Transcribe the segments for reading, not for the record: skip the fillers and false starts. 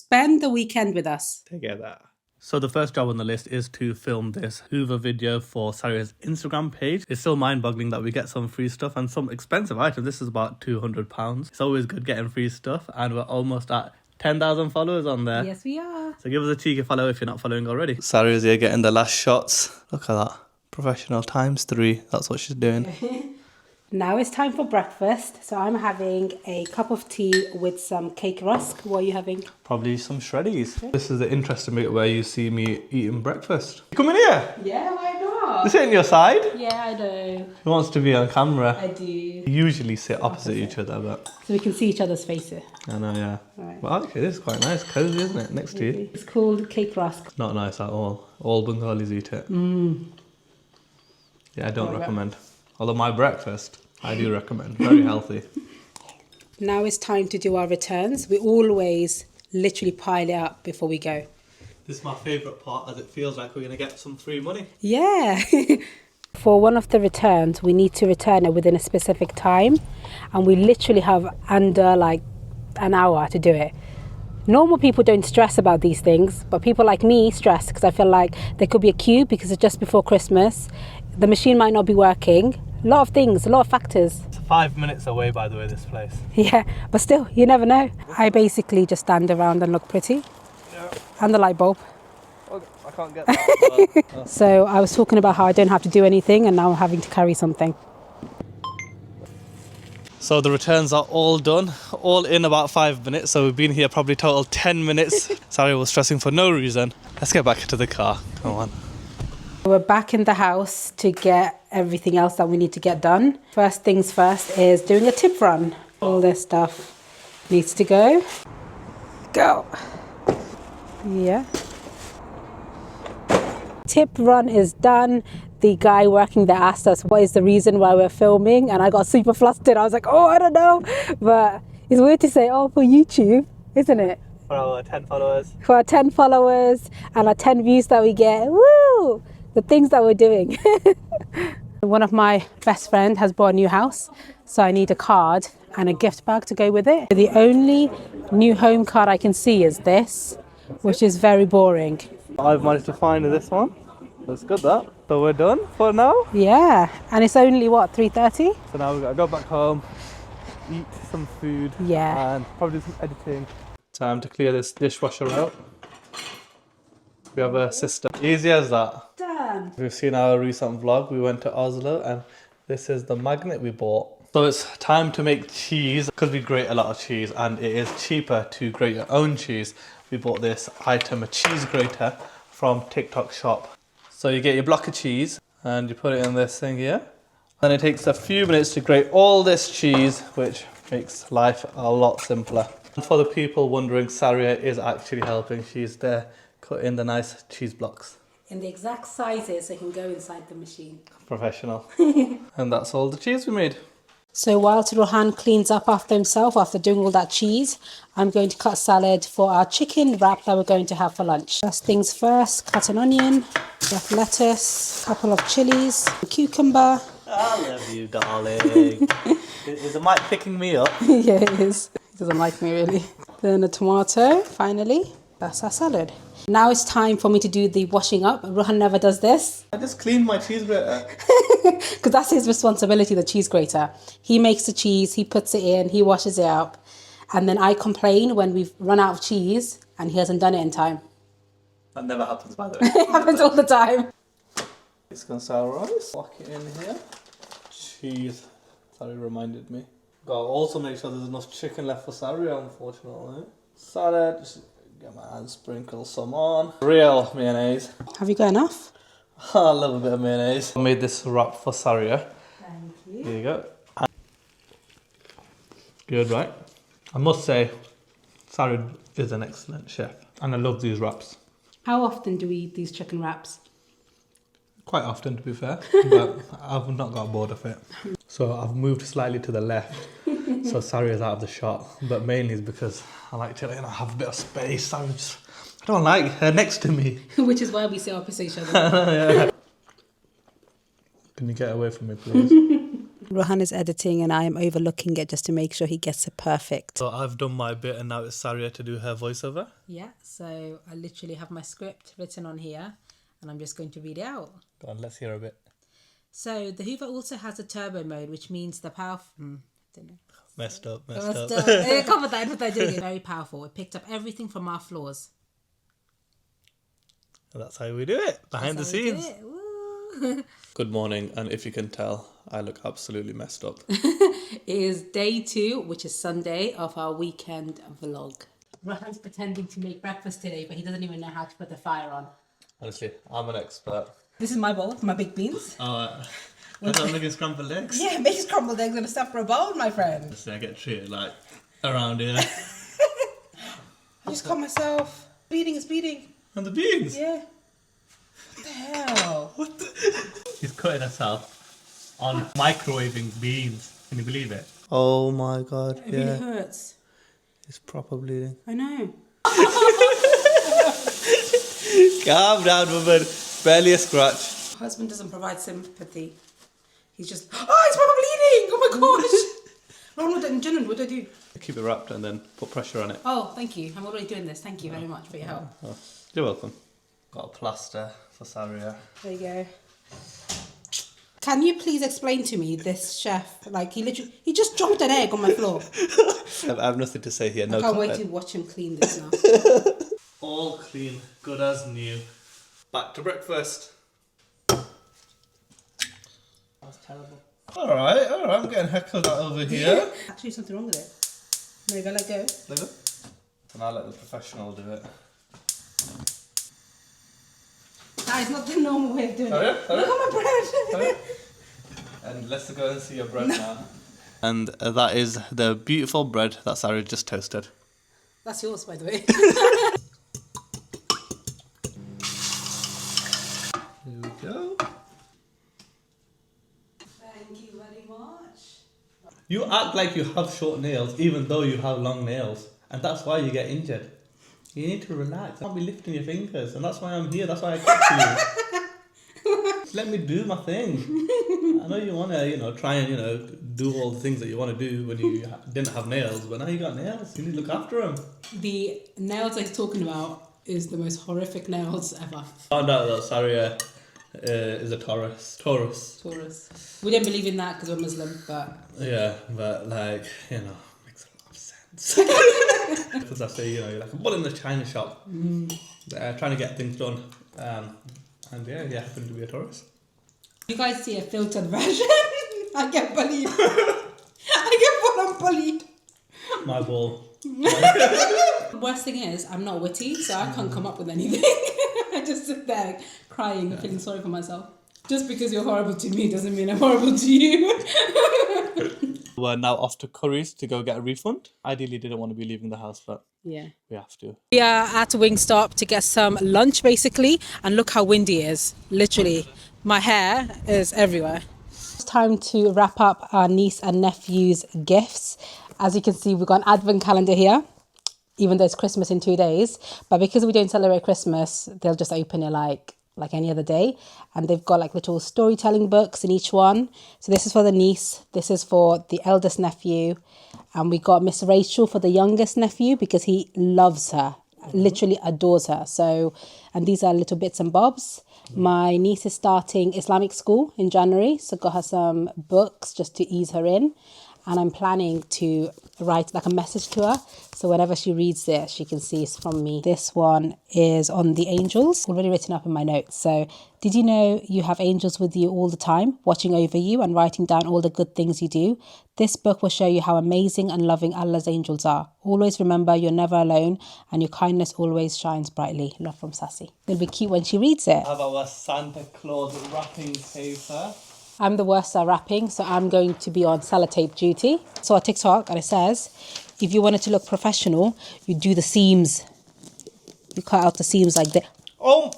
spend the weekend with us. Together. So the first job on the list is to film this Hoover video for Saria's Instagram page. It's still mind-boggling that we get some free stuff and some expensive items. This is about £200. It's always good getting free stuff, and we're almost at 10,000 followers on there. Yes, we are. So give us a cheeky follow if you're not following already. Saria's here getting the last shots. Look at that. Professional ×3. That's what she's doing. Now it's time for breakfast. So I'm having a cup of tea with some cake rusk. What are you having? Probably some shreddies. Okay. This is the interesting bit where you see me eating breakfast. You coming here? Yeah, why not? You sit on your side? Yeah, I do. Who wants to be on camera? I do. We usually sit opposite each other, but... So we can see each other's faces. I know, yeah. Right. Well, actually, this is quite nice. Cozy, isn't it? Next to you. It's called cake rusk. Not nice at all. All Bengalis eat it. Yeah, I don't recommend. Although my breakfast, I do recommend. Very healthy. Now it's time to do our returns. We always literally pile it up before we go. This is my favourite part, as it feels like we're going to get some free money. Yeah. For one of the returns, we need to return it within a specific time. And we literally have under like an hour to do it. Normal people don't stress about these things, but people like me stress because I feel like there could be a queue because it's just before Christmas. The machine might not be working. A lot of things, a lot of factors. It's 5 minutes away, by the way, this place. Yeah, but still, you never know. I basically just stand around and look pretty. Yeah. And the light bulb. Oh, I can't get that. So I was talking about how I don't have to do anything and now I'm having to carry something. So the returns are all done, all in about 5 minutes. So we've been here probably total 10 minutes. Sorry, I was stressing for no reason. Let's get back into the car. Come on. We're back in the house to get everything else that we need to get done. First things first is doing a tip run. All this stuff needs to go. Go. Yeah. Tip run is done. The guy working there asked us what is the reason why we're filming, and I got super flustered. I was like, oh, I don't know. But it's weird to say, oh, for YouTube, isn't it? For our 10 followers. For our 10 followers and our 10 views that we get. Woo! The things that we're doing. One of my best friends has bought a new house, so I need a card and a gift bag to go with it. The only new home card I can see is this, which is very boring. I've managed to find this one. That's good, that. So we're done for now? Yeah, and it's only, what, 3:30? So now we've got to go back home, eat some food, Yeah, and probably do some editing. Time to clear this dishwasher out. We have a system. Easy as that. done. We've seen our recent vlog. We went to Oslo and this is the magnet we bought. So it's time to make cheese because we grate a lot of cheese and it is cheaper to grate your own cheese. We bought this item, a cheese grater from TikTok shop. So you get your block of cheese and you put it in this thing here. Then it takes a few minutes to grate all this cheese, which makes life a lot simpler. And for the people wondering, Saria is actually helping. She's there cutting the nice cheese blocks. In the exact sizes, they can go inside the machine. Professional. And that's all the cheese we made. So whilst Rohan cleans up after himself after doing all that cheese, I'm going to cut salad for our chicken wrap that we're going to have for lunch. First things first, cut an onion, rough lettuce, couple of chilies, a cucumber. I love you, darling. Is the mic picking me up? Yeah, it is. He doesn't like me really. Then a tomato, finally. That's our salad. Now it's time for me to do the washing up. Rohan never does this. I just cleaned my cheese grater. Because that's his responsibility, the cheese grater. He makes the cheese, he puts it in, he washes it up. And then I complain when we've run out of cheese and he hasn't done it in time. That never happens, by the way. It happens all the time. It's gonna sour rice. Lock it in here. Cheese. Sorry, reminded me. Gotta also make sure there's enough chicken left for Saria, unfortunately. Salad. Just get my hand, sprinkle some on. Real mayonnaise. Have you got enough? I love a bit of mayonnaise. I made this wrap for Saria. Thank you. Here you go. Good, right? I must say, Saria is an excellent chef. And I love these wraps. How often do we eat these chicken wraps? Quite often, to be fair, but I've not got bored of it. So I've moved slightly to the left, so Saria's out of the shot. But mainly is because I like to have a bit of space. I don't like her next to me. Which is why we sit opposite each other. Yeah. Can you get away from me, please? Rohan is editing and I am overlooking it just to make sure he gets it perfect. So I've done my bit and now it's Saria to do her voiceover. Yeah, so I literally have my script written on here and I'm just going to read it out. Go on, let's hear a bit. So the Hoover also has a turbo mode, which means the powerful... don't know. Messed up. Cover that, but I did it. Very powerful. It picked up everything from our floors. And that's how we do it, behind the scenes. Good morning, and if you can tell, I look absolutely messed up. It is day 2, which is Sunday, of our weekend vlog. Rohan's pretending to make breakfast today, but he doesn't even know how to put the fire on. Honestly, I'm an expert. This is my bowl for my big beans. Oh, I thought making scrambled eggs. Yeah, make scrambled eggs and stuff for a bowl, my friend. Honestly, I get treated like around here. I just caught myself. Bleeding is bleeding. And the beans? Yeah. What the hell? What the? She's cutting herself on microwaving beans. Can you believe it? Oh my god, It really hurts. It's proper bleeding. I know. Calm down, woman. Barely a scratch. Husband doesn't provide sympathy. He's just, oh, it's proper bleeding. Oh my gosh. Ron, what do I do? Keep it wrapped and then put pressure on it. Oh, thank you. I'm already doing this. Thank you very much for your help. Oh, you're welcome. Got a plaster for Saria. There you go. Can you please explain to me this chef? Like, he just dropped an egg on my floor. I have nothing to say here. No I can't wait comment. to watch him clean this now. All clean, good as new. Back to breakfast. That's terrible. Alright, I'm getting heckled out over here. Actually, something wrong with it. There you go, let go. Let go. And I'll let the professional do it. That is not the normal way of doing Oh, yeah? it. Oh, Look at my bread. And let's go and see your bread now. And that is the beautiful bread that Sarah just toasted. That's yours, by the way. Here we go. Thank you very much. You act like you have short nails even though you have long nails. And that's why you get injured. You need to relax. I can't be lifting your fingers. And that's why I'm here. That's why I kept you. Just let me do my thing. I know you want to, try and, do all the things that you want to do when you didn't have nails. But now you got nails. You need to look after them. The nails he's talking about is the most horrific nails ever. Found out that Saria is a Taurus. Taurus. We don't believe in that because we're Muslim, but... Yeah, but makes a lot of sense. Because I say, you're like a bull in the china shop, trying to get things done. And yeah, you happen to be a Taurus. You guys see a filtered version? I get bullied. I get bullied. My ball. The worst thing is, I'm not witty, so I can't come up with anything. I just sit there crying and feeling sorry for myself. Just because you're horrible to me doesn't mean I'm horrible to you. We're now off to Curry's to go get a refund. Ideally didn't want to be leaving the house, but Yeah. we have to. We are at Wingstop to get some lunch, basically, and look how windy it is. Literally, my hair is everywhere. It's time to wrap up our niece and nephew's gifts. As you can see, we've got an advent calendar here, even though it's Christmas in 2 days. But because we don't celebrate Christmas, they'll just open it like any other day. And they've got like little storytelling books in each one. So this is for the niece, this is for the eldest nephew, and we got Miss Rachel for the youngest nephew because he loves her, literally adores her. So, and these are little bits and bobs. My niece is starting Islamic school in January, so got her some books just to ease her in. And I'm planning to write like a message to her. So whenever she reads it, she can see it's from me. This one is on the angels, already written up in my notes. So, did you know you have angels with you all the time, watching over you and writing down all the good things you do? This book will show you how amazing and loving Allah's angels are. Always remember you're never alone and your kindness always shines brightly. Love from Sassy. It'll be cute when she reads it. How about our Santa Claus wrapping paper? I'm the worst at wrapping, so I'm going to be on sellotape duty. So a TikTok, and it says, if you want it to look professional, you do the seams. You cut out the seams like that. Oh!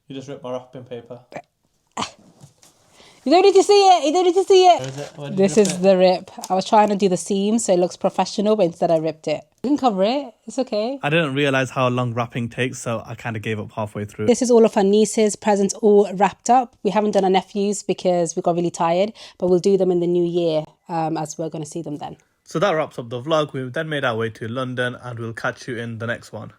You just ripped my wrapping paper. You don't need to see it. You don't need to see it. Where is it? Where did This you rip is it? the rip. I was trying to do the seams so it looks professional, but instead I ripped it. You can cover it. It's okay. I didn't realise how long wrapping takes, so I kind of gave up halfway through. This is all of our nieces' presents all wrapped up. We haven't done our nephews because we got really tired, but we'll do them in the new year as we're going to see them then. So that wraps up the vlog. We then made our way to London and we'll catch you in the next one.